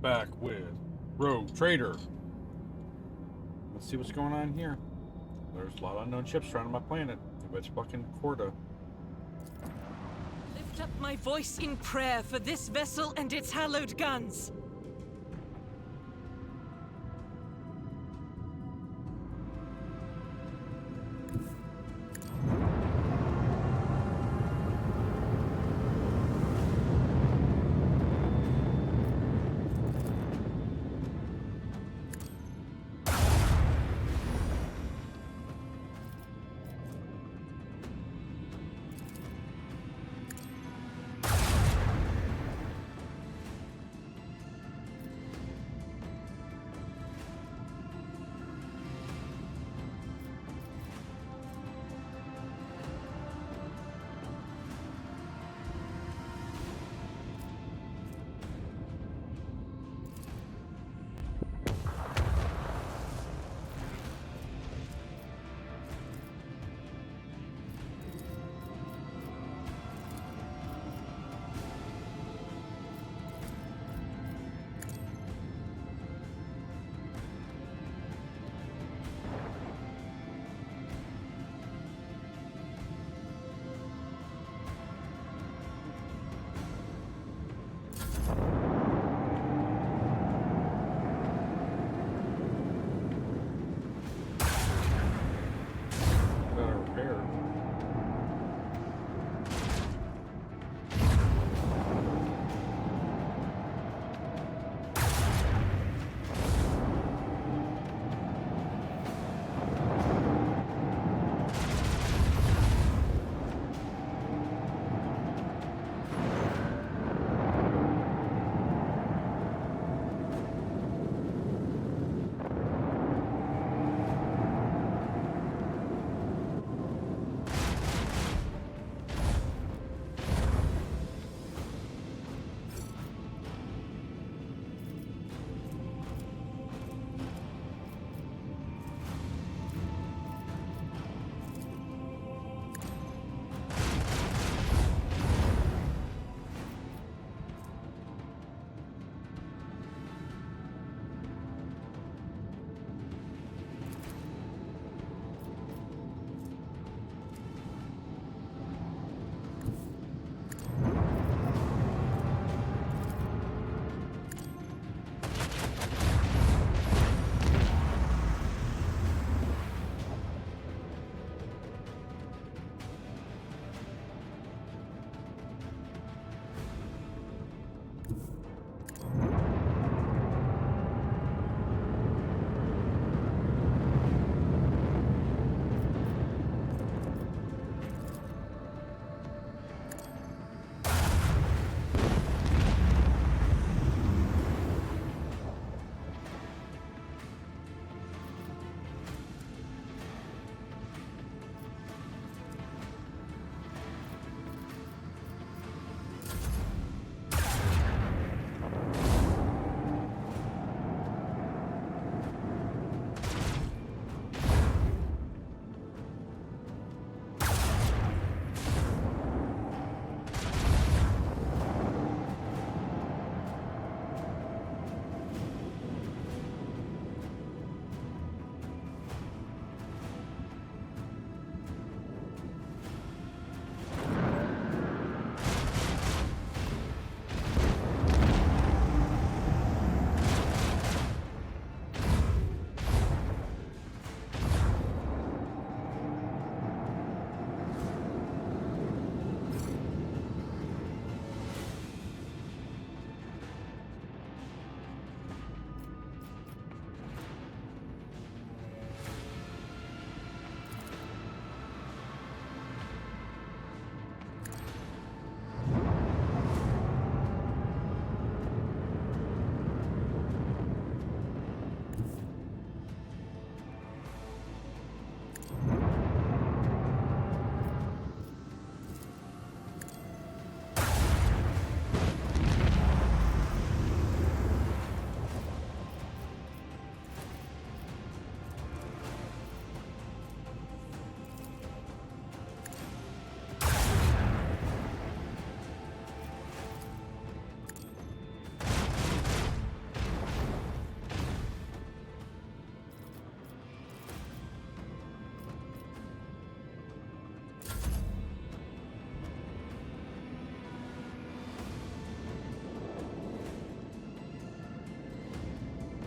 back with Rogue Trader. Let's see what's going on here. There's a lot of unknown ships surrounding my planet. It's fucking Corda. Lift up my voice in prayer for this vessel and its hallowed guns.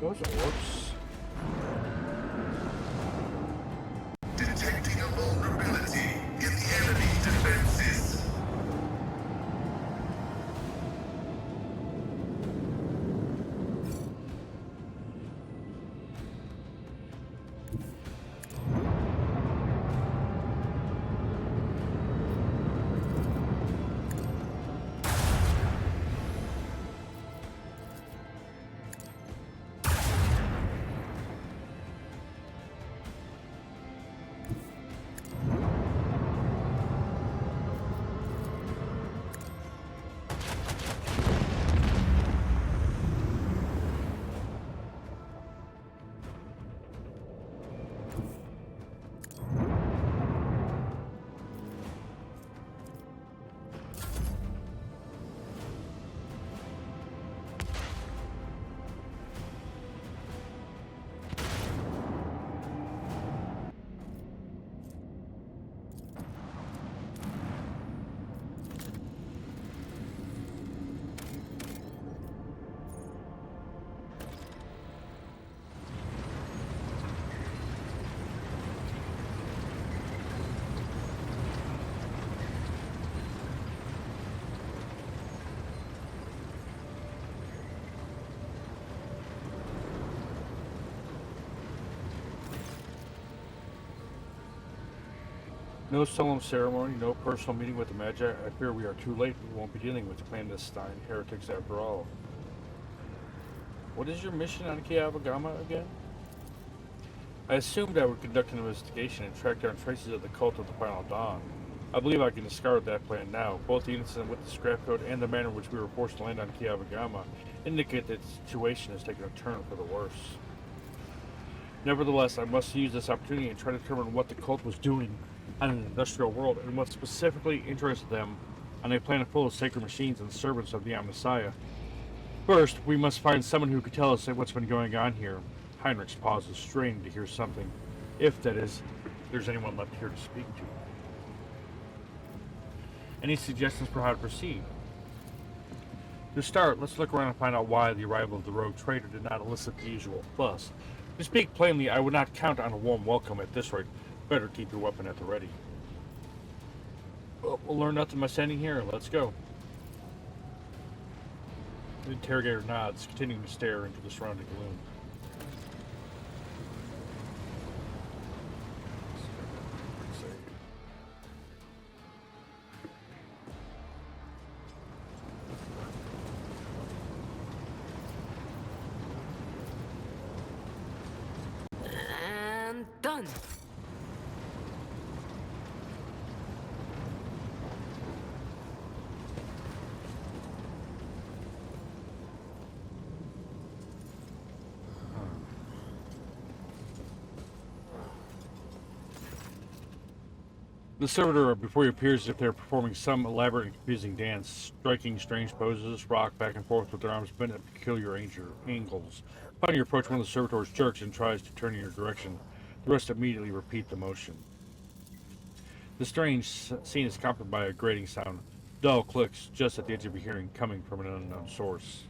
those orcs. Detecting a vulnerability in the enemy defenses. No solemn ceremony, no personal meeting with the Magi. I fear we are too late. We won't be dealing with clandestine heretics after all. What is your mission on Kiava Gamma again? I assumed I would conduct an investigation and track down traces of the cult of the Final Dawn. I believe I can discard that plan now. Both the incident with the scrap code and the manner in which we were forced to land on Kiava Gamma indicate that the situation has taken a turn for the worse. Nevertheless, I must use this opportunity and try to determine what the cult was doing on an industrial world and what specifically interested them on a planet full of sacred machines and servants of the Messiah. First, we must find someone who could tell us what's been going on here. Heinrich's pauses, straining to hear something. If, that is, there's anyone left here to speak to. Any suggestions for how to proceed? To start, let's look around and find out why the arrival of the rogue trader did not elicit the usual fuss. To speak plainly, I would not count on a warm welcome at this rate. Better keep your weapon at the ready. Well, we'll learn nothing by standing here. Let's go. The interrogator nods, continuing to stare into the surrounding gloom. And done. The servitor before you appears as if they're performing some elaborate and confusing dance, striking strange poses, rock back and forth with their arms bent at peculiar angles. Upon your approach, one of the servitors jerks and tries to turn in your direction. The rest immediately repeat the motion. The strange scene is accompanied by a grating sound, dull clicks just at the edge of your hearing, coming from an unknown source.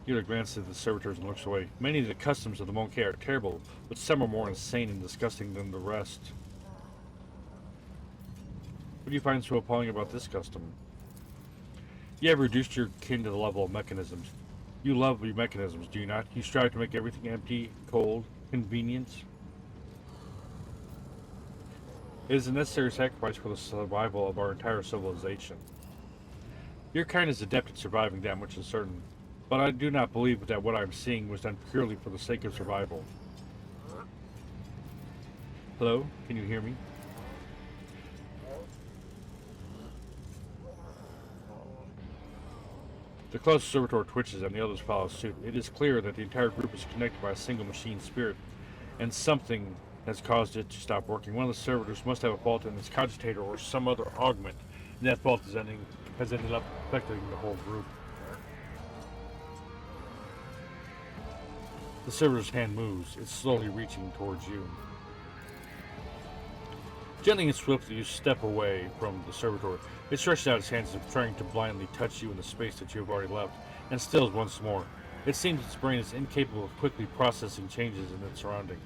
Yura glances at the servitors and looks away. Many of the customs of the Monkey are terrible, but some are more insane and disgusting than the rest. What do you find so appalling about this custom? You have reduced your kin to the level of mechanisms. You love your mechanisms, do you not? You strive to make everything empty, cold, convenient. It is a necessary sacrifice for the survival of our entire civilization. Your kind is adept at surviving, that much is certain. But I do not believe that what I'm seeing was done purely for the sake of survival. Hello? Can you hear me? The closest servitor twitches and the others follow suit. It is clear that the entire group is connected by a single machine spirit, and something has caused it to stop working. One of the servitors must have a fault in its cogitator or some other augment, and that fault has ended up affecting the whole group. The servitor's hand moves. It's slowly reaching towards you. Gently and swiftly, you step away from the servitor. It stretches out its hands as if trying to blindly touch you in the space that you have already left, and stills once more. It seems its brain is incapable of quickly processing changes in its surroundings.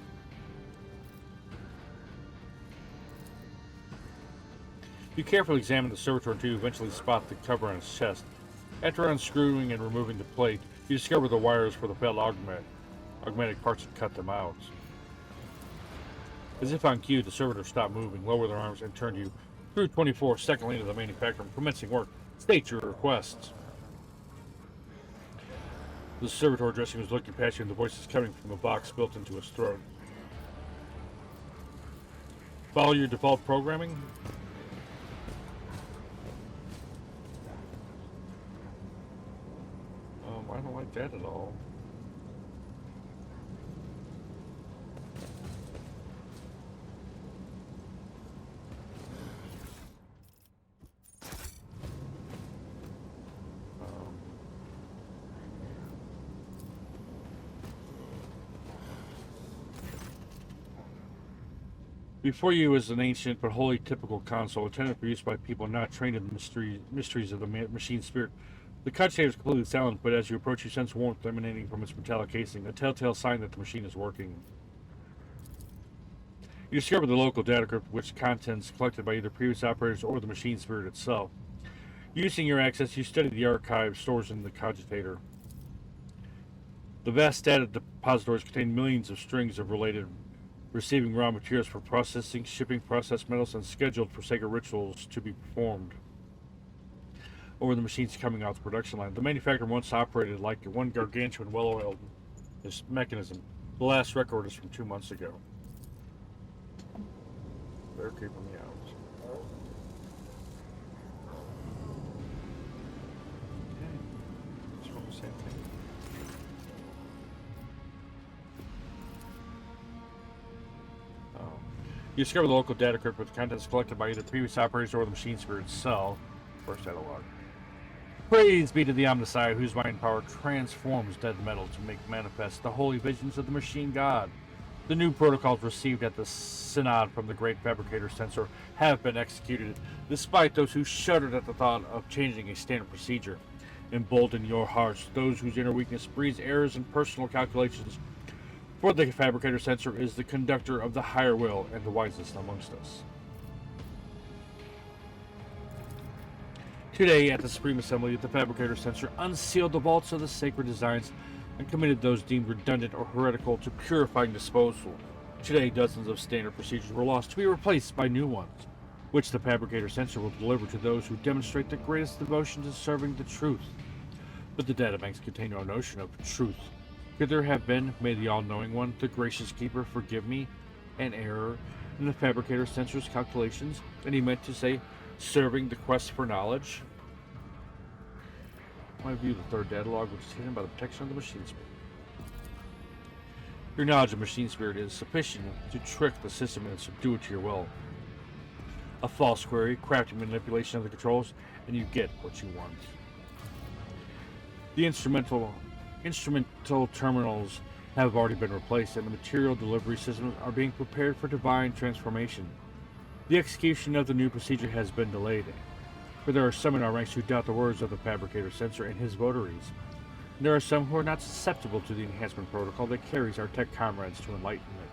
You carefully examine the servitor until you eventually spot the cover on its chest. After unscrewing and removing the plate, you discover the wires for the failed augmatic parts and cut them out. As if on cue, the servitor stopped moving, lowered their arms, and turned you through 24 second lane of the Manufactorum, commencing work. State your requests. The servitor addressing was looking past you, and the voice is coming from a box built into his throat. Follow your default programming? I don't like that at all. Before you is an ancient but wholly typical console, intended for use by people not trained in the mysteries of the machine spirit. The cogitator is completely silent, but as you approach, you sense warmth emanating from its metallic casing, a telltale sign that the machine is working. You discover the local data crypt, which contents collected by either previous operators or the machine spirit itself. Using your access, you study the archive stores in the cogitator. The vast data depositories contain millions of strings of related receiving raw materials for processing, shipping processed metals, and scheduled for sacred rituals to be performed over the machines coming off the production line. The Manufactorum once operated like one gargantuan, well-oiled mechanism. The last record is from 2 months ago. They're keeping me out. Okay. It's from the same thing. You discover the local data crypt with contents collected by either previous operators or the machine spirit itself. First catalog. Praise be to the Omnissiah, whose mind power transforms dead metal to make manifest the holy visions of the machine god. The new protocols received at the Synod from the Great Fabricator Censor have been executed, despite those who shuddered at the thought of changing a standard procedure. Embolden your hearts, those whose inner weakness breeds errors in personal calculations. For the Fabricator Censor is the conductor of the higher will and the wisest amongst us. Today, at the Supreme Assembly, the Fabricator Censor unsealed the vaults of the sacred designs and committed those deemed redundant or heretical to purifying disposal. Today, dozens of standard procedures were lost to be replaced by new ones, which the Fabricator Censor will deliver to those who demonstrate the greatest devotion to serving the truth. But the databanks contain no notion of truth. Could there have been, may the all-knowing one, the gracious keeper, forgive me, an error in the Fabricator Censor's calculations, and he meant to say, serving the quest for knowledge? I view the third data log, which is hidden by the protection of the machine spirit. Your knowledge of machine spirit is sufficient to trick the system and subdue it to your will. A false query, crafty manipulation of the controls, and you get what you want. The instrumental terminals have already been replaced, and the material delivery systems are being prepared for divine transformation. The execution of the new procedure has been delayed, for there are some in our ranks who doubt the words of the Fabricator Censor and his votaries. And there are some who are not susceptible to the enhancement protocol that carries our tech comrades to enlightenment.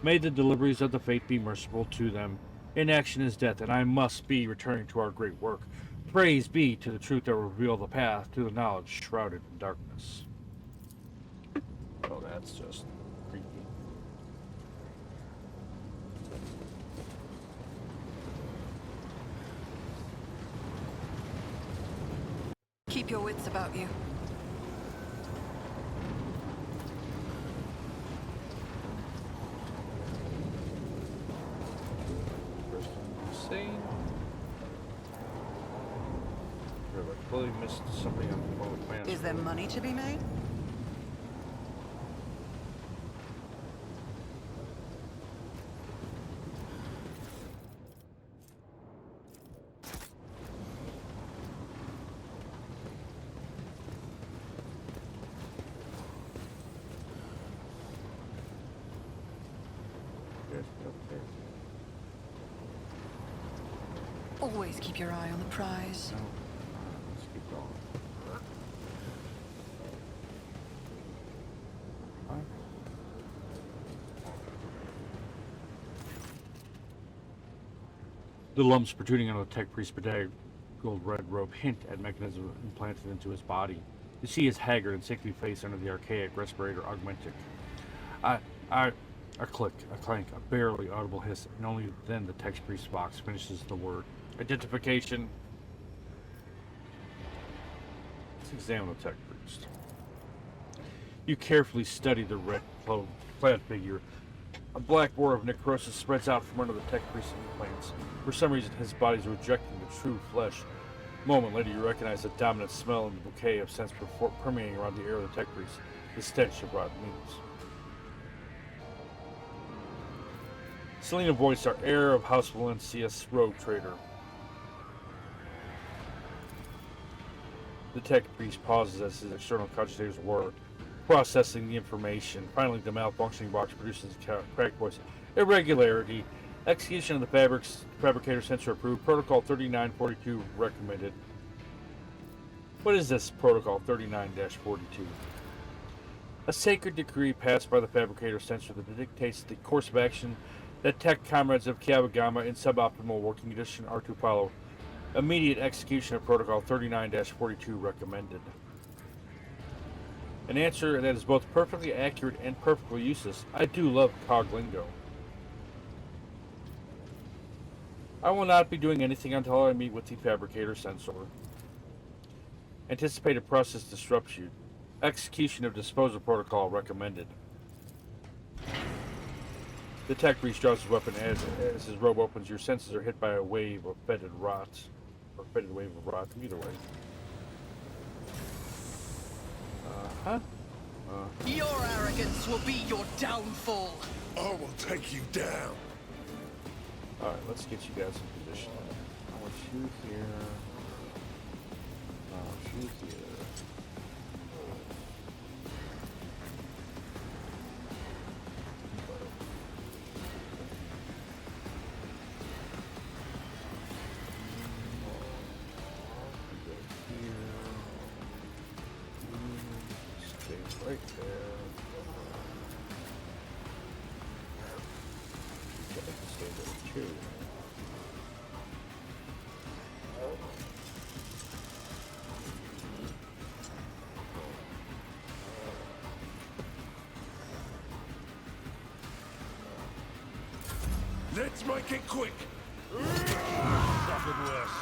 May the deliveries of the Fate be merciful to them. Inaction is death, and I must be returning to our great work. Praise be to the truth that will reveal the path to the knowledge shrouded in darkness. Oh, that's just creepy. Keep your wits about you. Insane. I clearly missed something on the phone with plans. Is there money to be made? Always keep your eye on the prize. No. Let's keep going. The lumps protruding on the tech priest's bedazzled red robe hint at mechanism implanted into his body. You see his haggard and sickly face under the archaic respirator augmentic. A click, a clank, a barely audible hiss, and only then the tech priest's box finishes the word. Identification. Let's examine the tech priest. You carefully study the red-clad figure. A black border of necrosis spreads out from under the tech priest's implants. For some reason, his body's rejecting the true flesh. A moment later, you recognize the dominant smell and the bouquet of scents permeating around the air of the tech priest, the stench of rotten meats. Selena voiced our heir of House Valencia's rogue trader. The tech priest pauses as his external cogitators whir, processing the information. Finally, the malfunctioning box produces a cracked voice. Irregularity. Execution of the fabricator sensor approved. Protocol 3942 recommended. What is this Protocol 39-42? A sacred decree passed by the fabricator sensor that dictates the course of action that tech comrades of Kiava Gamma in suboptimal working condition are to follow. Immediate execution of Protocol 39-42 recommended. An answer that is both perfectly accurate and perfectly useless. I do love cog lingo. I will not be doing anything until I meet with the fabricator sensor. Anticipated process disruption. Execution of disposal protocol recommended. The tech priest draws his weapon as his robe opens. Your senses are hit by a wave of fetid rot. Or fetid wave of rot, either way. Your arrogance will be your downfall. I will take you down. Alright, let's get you guys in position. I want you here. I want you here. Right there. I can stay there too. Let's make it quick. Nothing worse.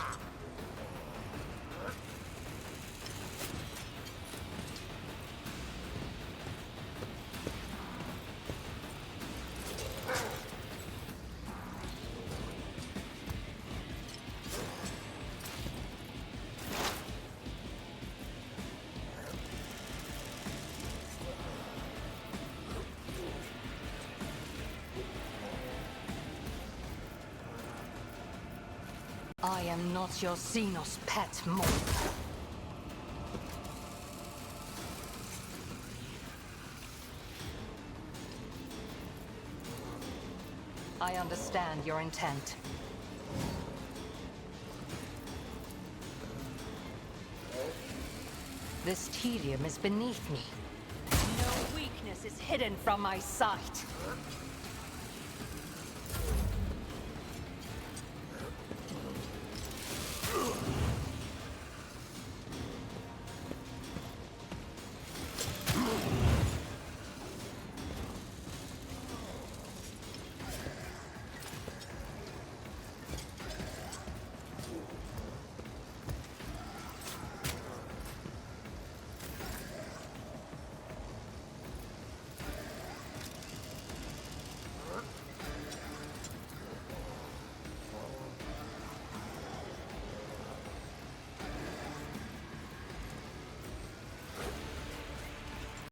I am not your Xenos pet, Morg. I understand your intent. This tedium is beneath me. No weakness is hidden from my sight.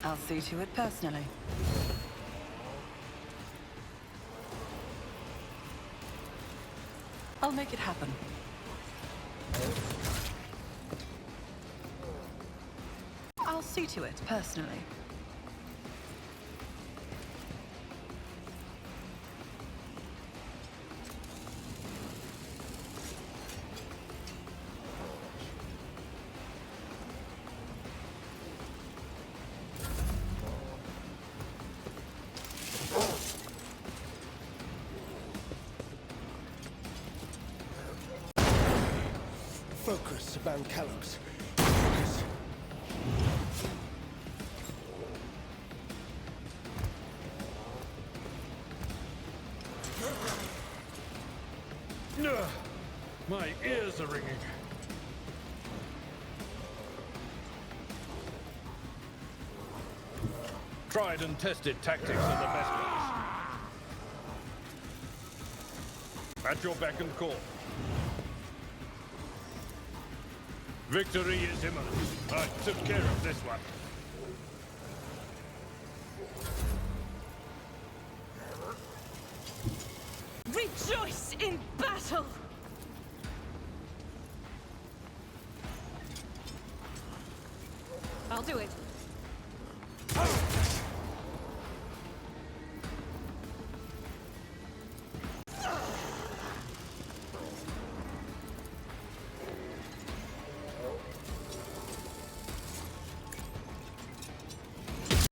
I'll see to it personally. I'll make it happen. I'll see to it personally. Focus, Van Callux. Focus. Ugh, my ears are ringing. Tried and tested tactics are the best ones. At your beck and call. Victory is imminent. I took care of this one. Rejoice in battle! I'll do it.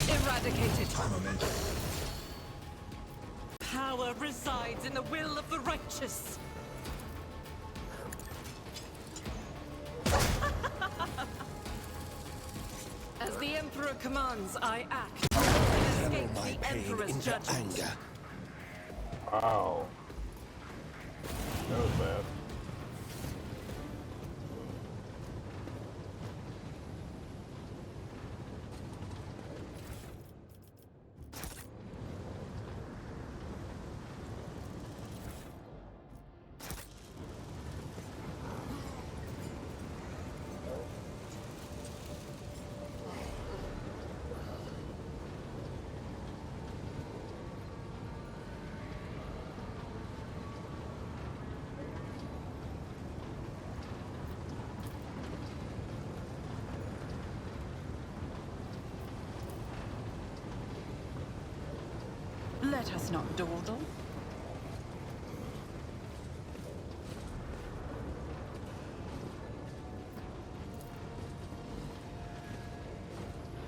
Eradicated. Power resides in the will of the righteous. As the Emperor commands, I act. Channel Escape my the pain Emperor's into judgment. anger. Wow. That was bad. Let us not dawdle.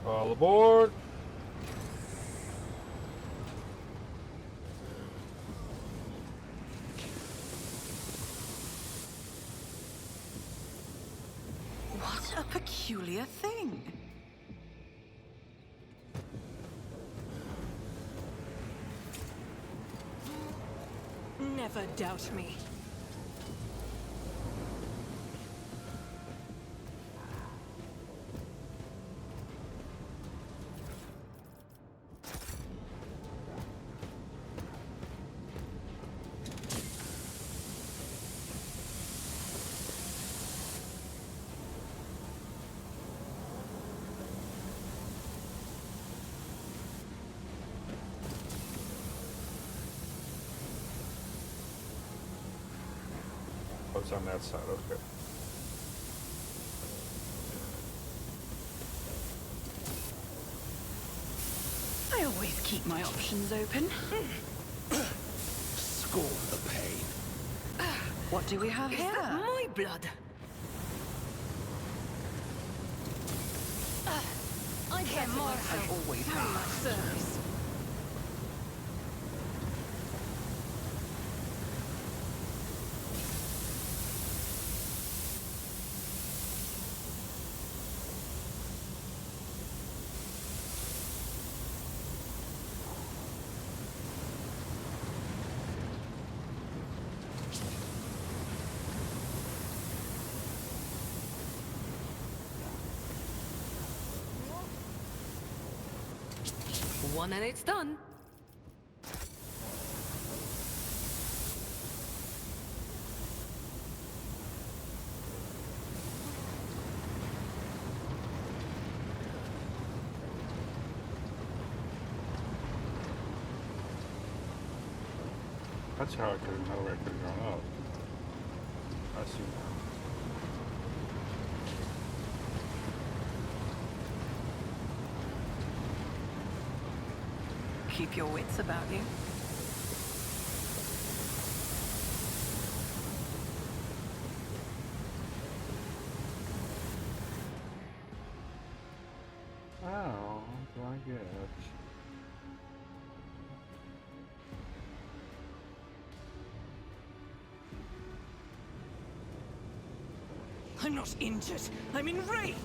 All aboard! What a peculiar thing. Never doubt me. Oh, it's on that side, okay. I always keep my options open. Scorn the pain. What do we have Is here? that my blood? I get more I always have. My service. One and it's done. That's how I could have known I could have gone up. I see now. Keep your wits about you. Oh, do I get? I'm not injured. I'm enraged.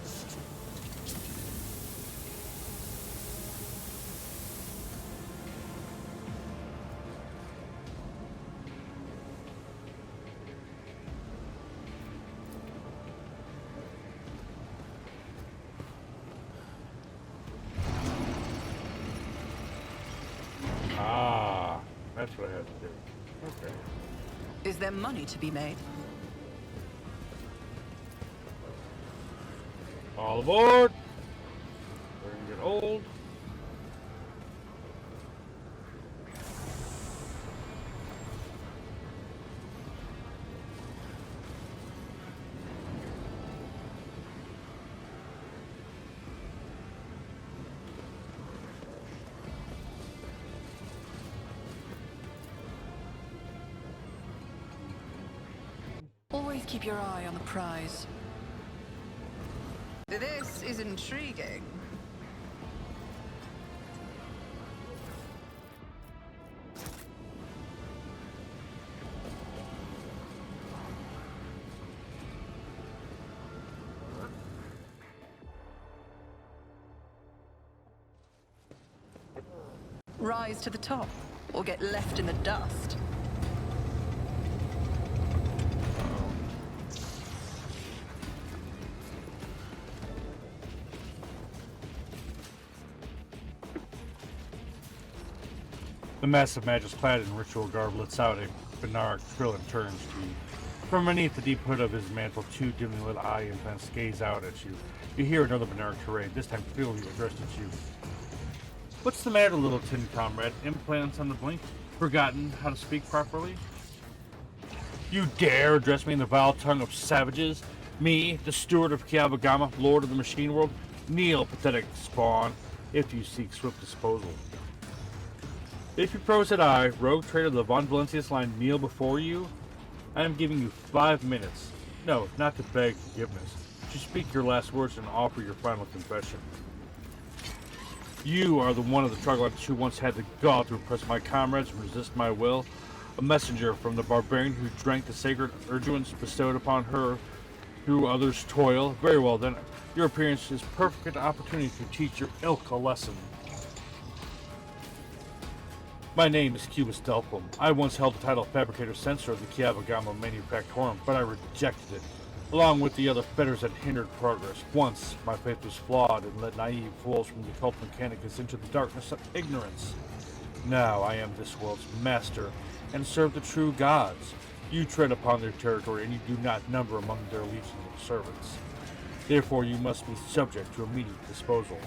Ah, that's what I had to do. Okay. Is there money to be made? All aboard! We're gonna get old. Always keep your eye on the prize. This is intriguing. Rise to the top, or get left in the dust. The massive magis clad in ritual garb lets out a Benaric thrill and turns to you. From beneath the deep hood of his mantle, two dimly lit eye implants gaze out at you. You hear another Benaric tirade, this time clearly addressed at you. What's the matter, little tin comrade? Implants on the blink? Forgotten how to speak properly? You dare address me in the vile tongue of savages? Me, the steward of Kiava Gamma, lord of the machine world? Kneel, pathetic spawn, if you seek swift disposal. If you propose that I, rogue trader of the Von Valencius line, kneel before you, I am giving you 5 minutes. No, not to beg forgiveness. To speak your last words and offer your final confession. You are the one of the troglodytes who once had the gall to oppress my comrades and resist my will. A messenger from the barbarian who drank the sacred urguents bestowed upon her through others' toil. Very well then, your appearance is perfect opportunity to teach your ilk a lesson. My name is Cubus Delphum. I once held the title of Fabricator Censor of the Kiava Gamma Manufactorum, but I rejected it, along with the other fetters that hindered progress. Once, my faith was flawed and led naive fools from the occult mechanicus into the darkness of ignorance. Now I am this world's master, and serve the true gods. You tread upon their territory, and you do not number among their legions of servants. Therefore, you must be subject to immediate disposal.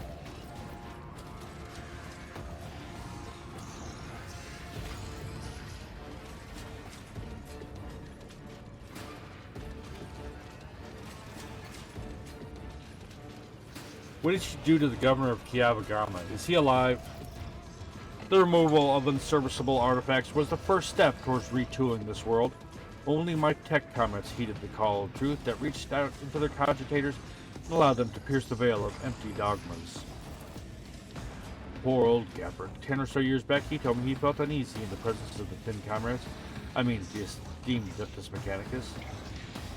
What did you do to the governor of Kiava Gamma? Is he alive? The removal of unserviceable artifacts was the first step towards retooling this world. Only my tech comments heeded the call of truth that reached out into their cogitators and allowed them to pierce the veil of empty dogmas. Poor old Gabbard. 10 or so years back, he told me he felt uneasy in the presence of the thin comrades. I mean, the esteemed Deptus Mechanicus.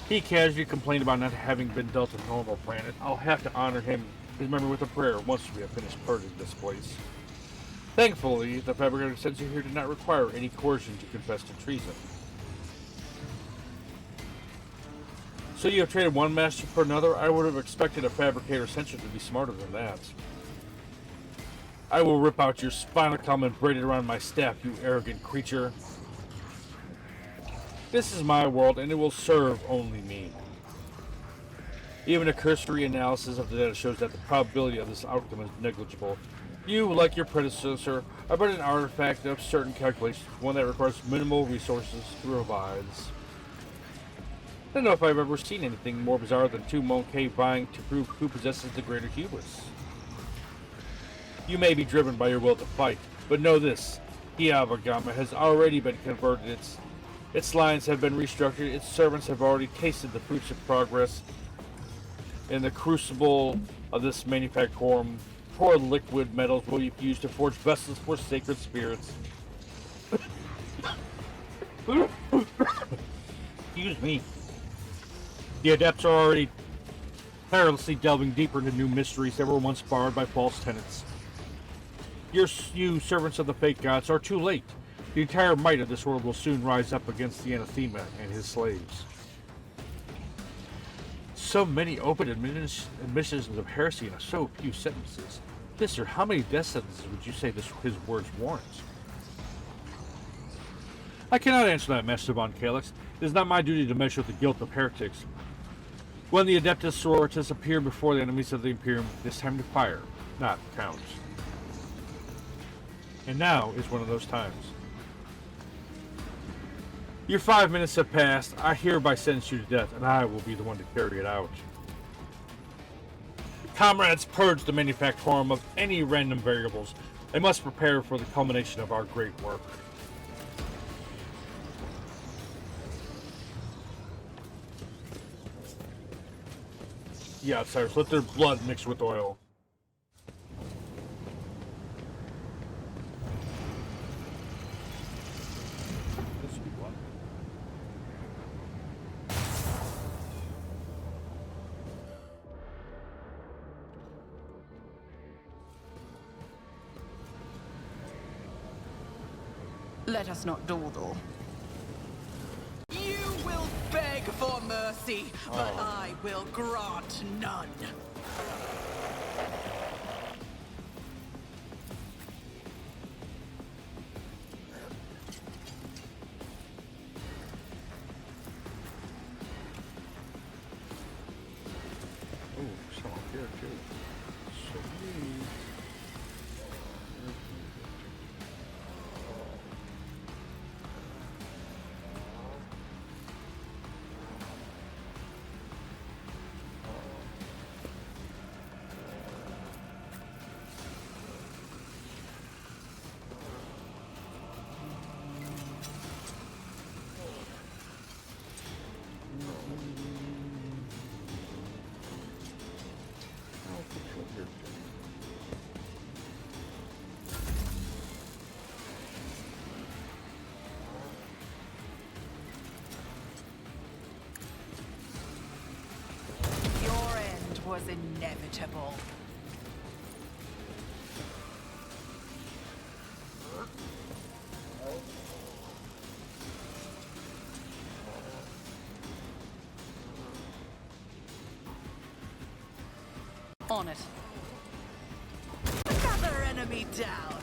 He casually complained about not having been dealt a normal planet. I'll have to honor his memory with a prayer once we have finished purging this place. Thankfully, the Fabricator Censor here did not require any coercion to confess to treason. So you have traded one master for another? I would have expected a Fabricator Censor to be smarter than that. I will rip out your spinal column and braid it around my staff, you arrogant creature. This is my world, and it will serve only me. Even a cursory analysis of the data shows that the probability of this outcome is negligible. You, like your predecessor, are but an artifact of certain calculations, one that requires minimal resources to revise. I don't know if I've ever seen anything more bizarre than two Monkey vying to prove who possesses the greater hubris. You may be driven by your will to fight, but know this: Kiava Gamma has already been converted. Its lines have been restructured. Its servants have already tasted the fruits of progress. In the crucible of this Manufactorum, poor liquid metals will be used to forge vessels for sacred spirits. Excuse me. The adepts are already tirelessly delving deeper into new mysteries that were once barred by false tenets. You servants of the fake gods are too late. The entire might of this world will soon rise up against the anathema and his slaves. So many open admissions of heresy in so few sentences. Mister, how many death sentences would you say his words warrant? I cannot answer that, Master von Calyx. It is not my duty to measure the guilt of heretics. When the Adeptus Sororitas appear before the enemies of the Imperium, it is time to fire, not count. And now is one of those times. Your 5 minutes have passed. I hereby sentence you to death, and I will be the one to carry it out. Comrades, purge the Manufactorum of any random variables. They must prepare for the culmination of our great work. The outsiders, let their blood mix with oil. This would be blood. Let us not dawdle. You will beg for mercy, but I will grant none. Oh, some up here too. Sweet. Your end was inevitable. On it. Another enemy down.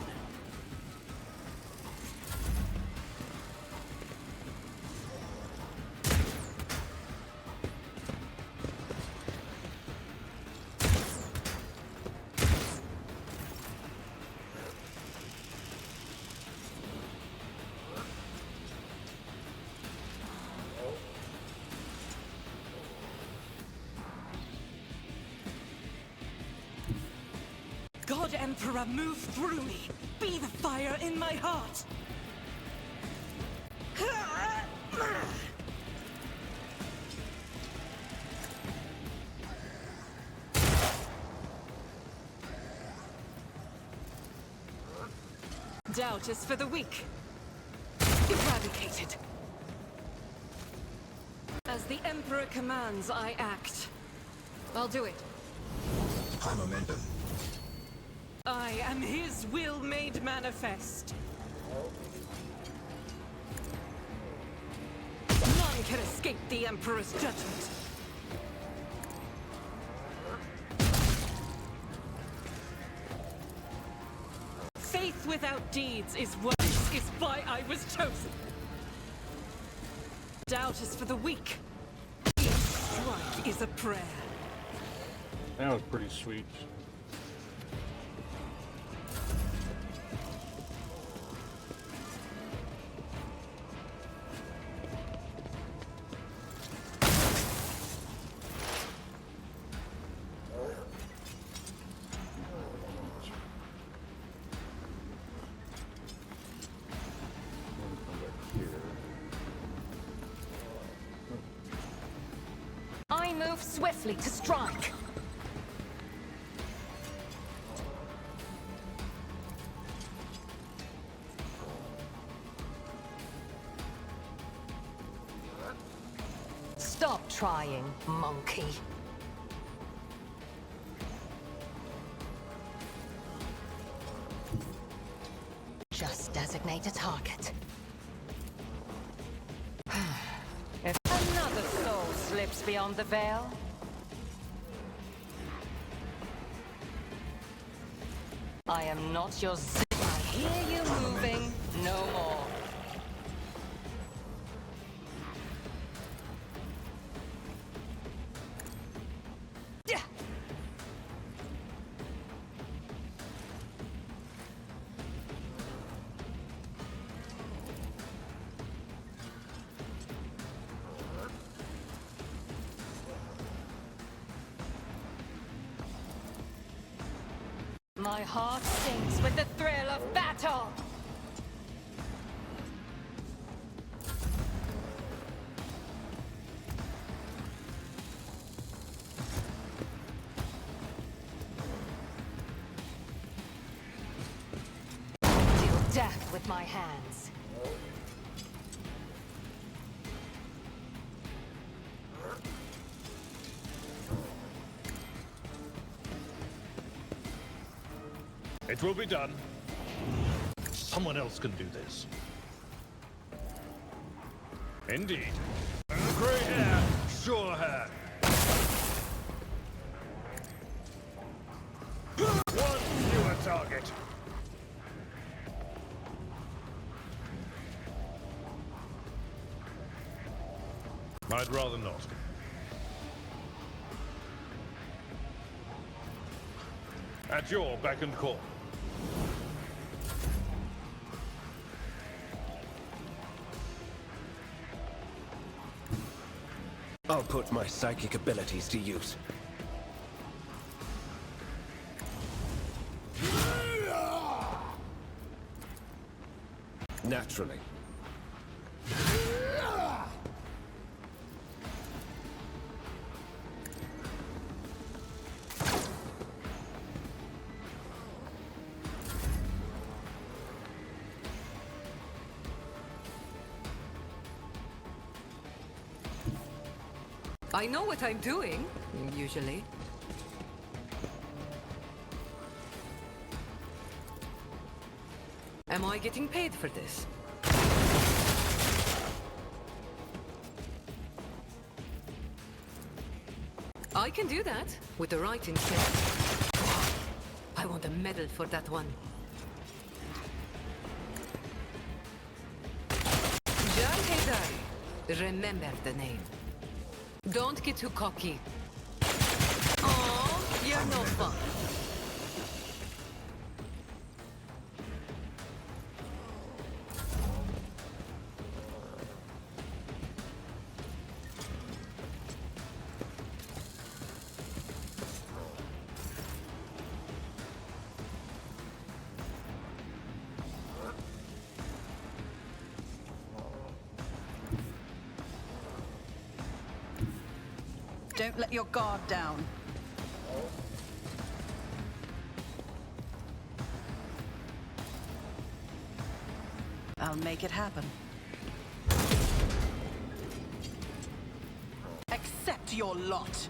God Emperor, move through me. Be the fire in my heart. Doubt is for the weak. Eradicated. As the Emperor commands, I act. I'll do it. High momentum. I am his will made manifest. None can escape the Emperor's judgment. Faith without deeds is why I was chosen. Doubt is for the weak. Each strike is a prayer. That was pretty sweet. I move swiftly to strike. Stop trying, monkey. Just designate a target. If another soul slips beyond the veil, I am not your I hear you moving no more. My heart sings with the thrill of battle! Deal death with my hands. It will be done. Someone else can do this. Indeed. Grey hair, sure hair. One fewer target. I'd rather not. At your beck and call. I'll put my psychic abilities to use. Naturally. I know what I'm doing, usually. Am I getting paid for this? I can do that, with the right intent. I want a medal for that one. Jan Haydar. Remember the name. Don't get too cocky. Oh, you're no fun. Don't let your guard down. I'll make it happen. Accept your lot.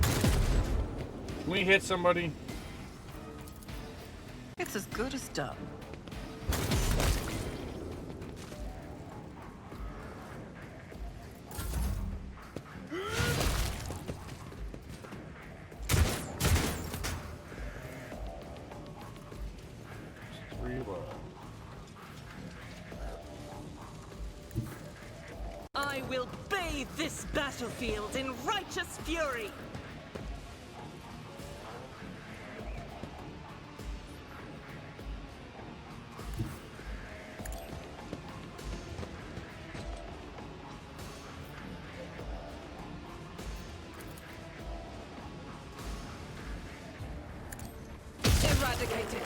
Can we hit somebody? It's as good as done. I will bathe this battlefield in righteous fury! Eradicated!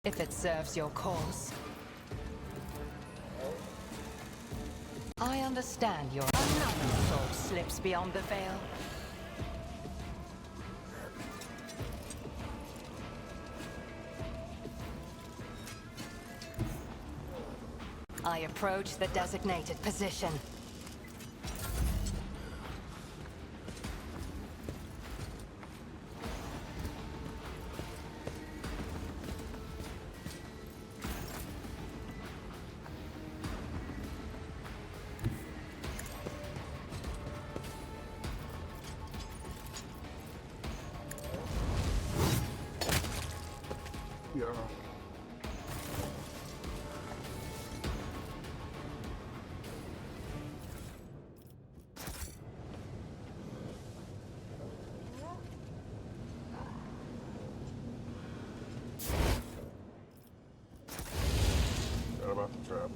if it serves your cause. I understand your another soul slips beyond the veil. I approach the designated position. Yeah. Forgot about the trap.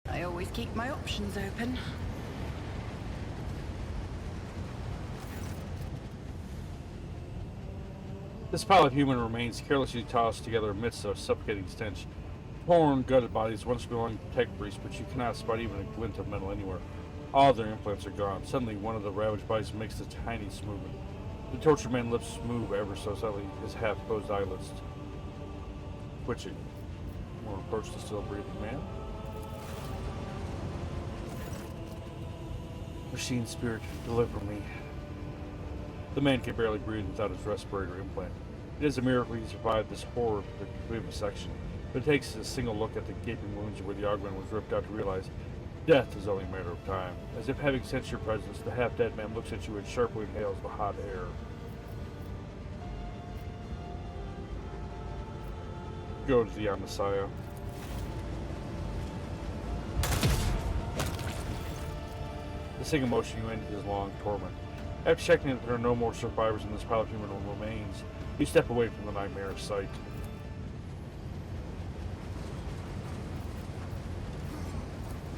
I always keep my options open. This pile of human remains carelessly tossed together amidst a suffocating stench. Torn, gutted bodies once belonging to tech priests, but you cannot spot even a glint of metal anywhere. All their implants are gone. Suddenly, one of the ravaged bodies makes the tiniest movement. The tortured man's lips move ever so slightly, his half-closed eyelids twitching. More approach the still breathing man. Machine spirit, deliver me. The man can barely breathe without his respirator implant. It is a miracle he survived this horror vivisection, but it takes a single look at the gaping wounds where the augment was ripped out to realize death is only a matter of time. As if having sensed your presence, the half-dead man looks at you and sharply inhales the hot air. Go to the Messiah. The single motion you ended his long torment. After checking that there are no more survivors in this pile of human remains, you step away from the nightmare sight.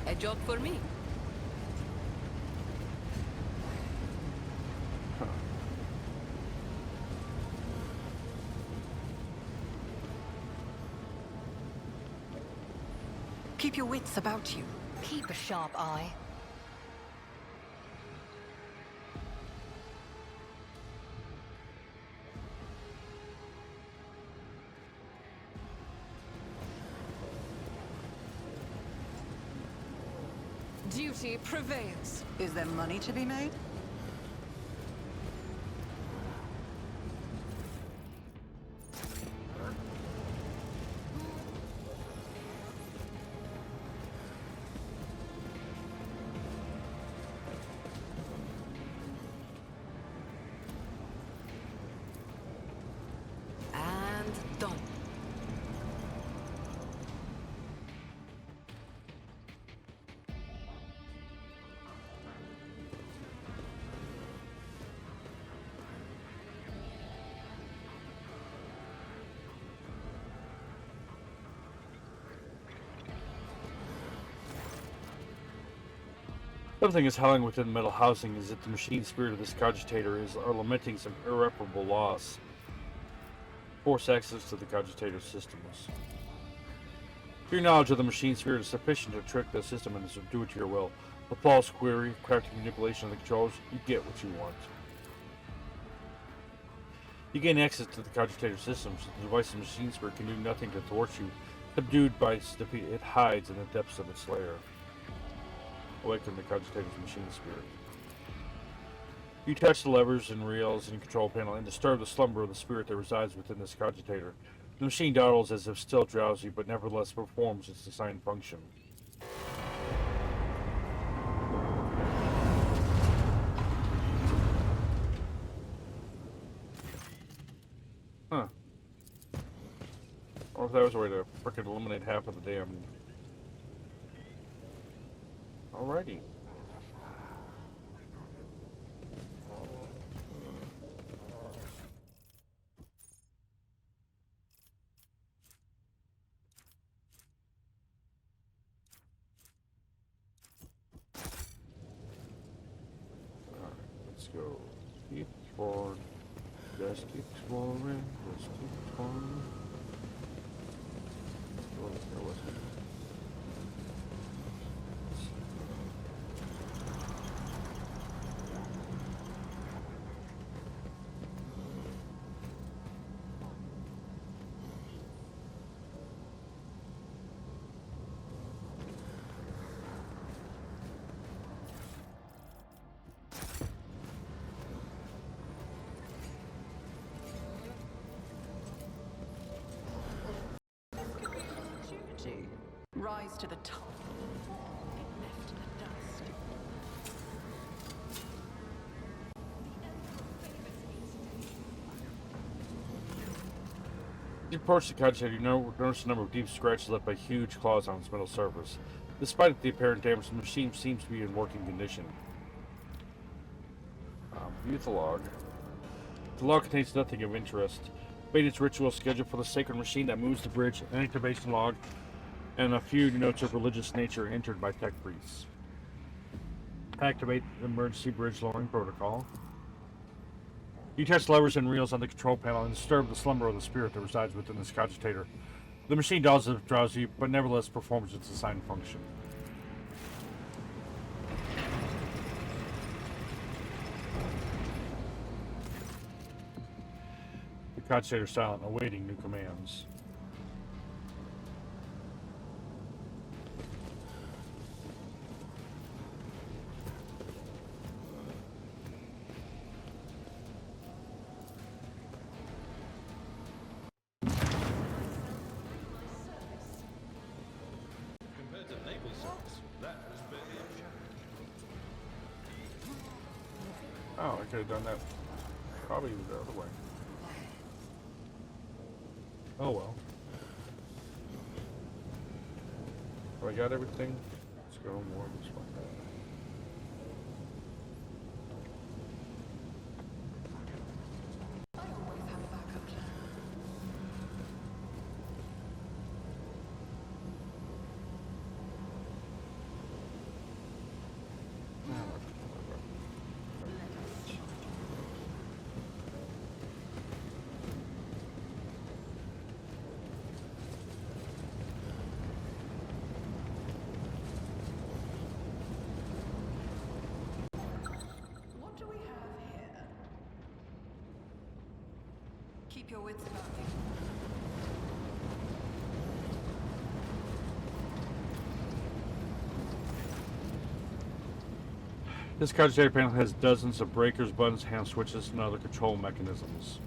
A job for me. Keep your wits about you. Keep a sharp eye. Duty prevails. Is there money to be made? And done. Something is howling within the metal housing as if the machine spirit of this cogitator are lamenting some irreparable loss. Force access to the cogitator systems. Your knowledge of the machine spirit is sufficient to trick the system and subdue it to your will. A false query, crafty manipulation of the controls, you get what you want. You gain access to the cogitator systems. The device's machine spirit can do nothing to thwart you. Subdued by its defeat, it hides in the depths of its lair. Awaken the cogitator's machine spirit. You touch the levers and rails and control panel and disturb the slumber of the spirit that resides within this cogitator. The machine dawdles as if still drowsy, but nevertheless performs its assigned function. Huh. Or if that was a way to frickin' eliminate half of the damn Alrighty. Let's go. Keep exploring. Just keep exploring. Just keep exploring. There was it. Rise to the top. Get left in the dust. You approach the cottage, you notice a number of deep scratches left by huge claws on its metal surface. Despite the apparent damage, the machine seems to be in working condition. View the log. The log contains nothing of interest. Maintenance ritual scheduled for the sacred machine that moves the bridge, an activation log, and a few notes of religious nature entered by tech priests. Activate the emergency bridge lowering protocol. You test levers and reels on the control panel and disturb the slumber of the spirit that resides within this cogitator. The machine does as drowsy, but nevertheless performs its assigned function. The cogitator is silent, awaiting new commands. Oh, I could have done that probably the other way. Oh well. Have I got everything? Let's go more this way. I always have a backup plan. What do we have here? Keep your wits about you. This cogitator panel has dozens of breakers, buttons, hand switches, and other control mechanisms.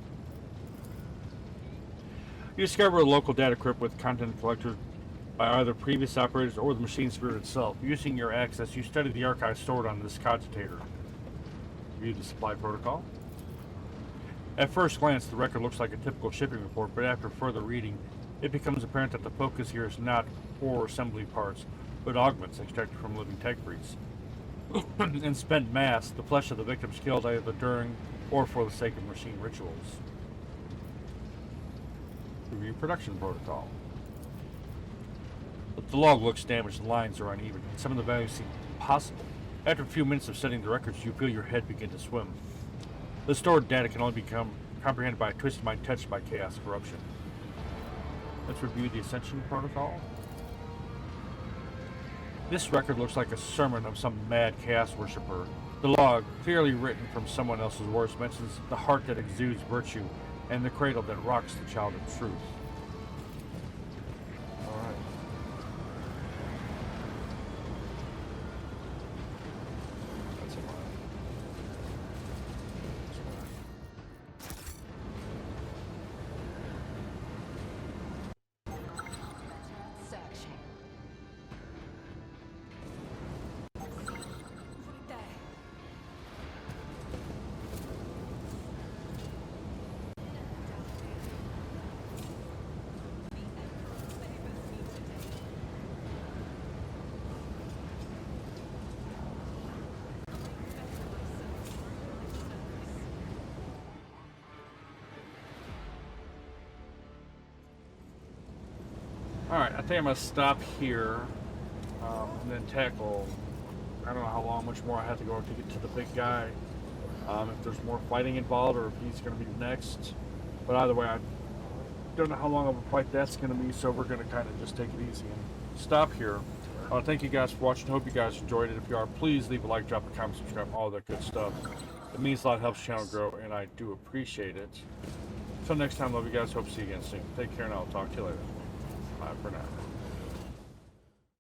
You discover a local data crypt with content collected by either previous operators or the machine spirit itself. Using your access, you study the archive stored on this cogitator. View the supply protocol. At first glance, the record looks like a typical shipping report, but after further reading, it becomes apparent that the focus here is not ore assembly parts, but augments extracted from living tech priests. In spent mass, the flesh of the victims killed either during or for the sake of machine rituals. Review production protocol. The log looks damaged, the lines are uneven, and some of the values seem impossible. After a few minutes of studying the records, you feel your head begin to swim. The stored data can only become comprehended by a twisted mind touched by chaos corruption. Let's review the Ascension protocol. This record looks like a sermon of some mad chaos worshipper. The log, clearly written from someone else's words, mentions the heart that exudes virtue and the cradle that rocks the child of truth. Alright. That's a lot. Searching. Right there. Alright, I think I'm going to stop here and then tackle. I don't know how long, much more I have to go to get to the big guy. If there's more fighting involved or if he's going to be next. But either way, I don't know how long of a fight that's going to be, so we're going to kind of just take it easy and stop here. Thank you guys for watching. Hope you guys enjoyed it. If you are, please leave a like, drop a comment, subscribe, all that good stuff. It means a lot, helps the channel grow, and I do appreciate it. Until next time, love you guys. Hope to see you again soon. Take care, and I'll talk to you later. Bye for now.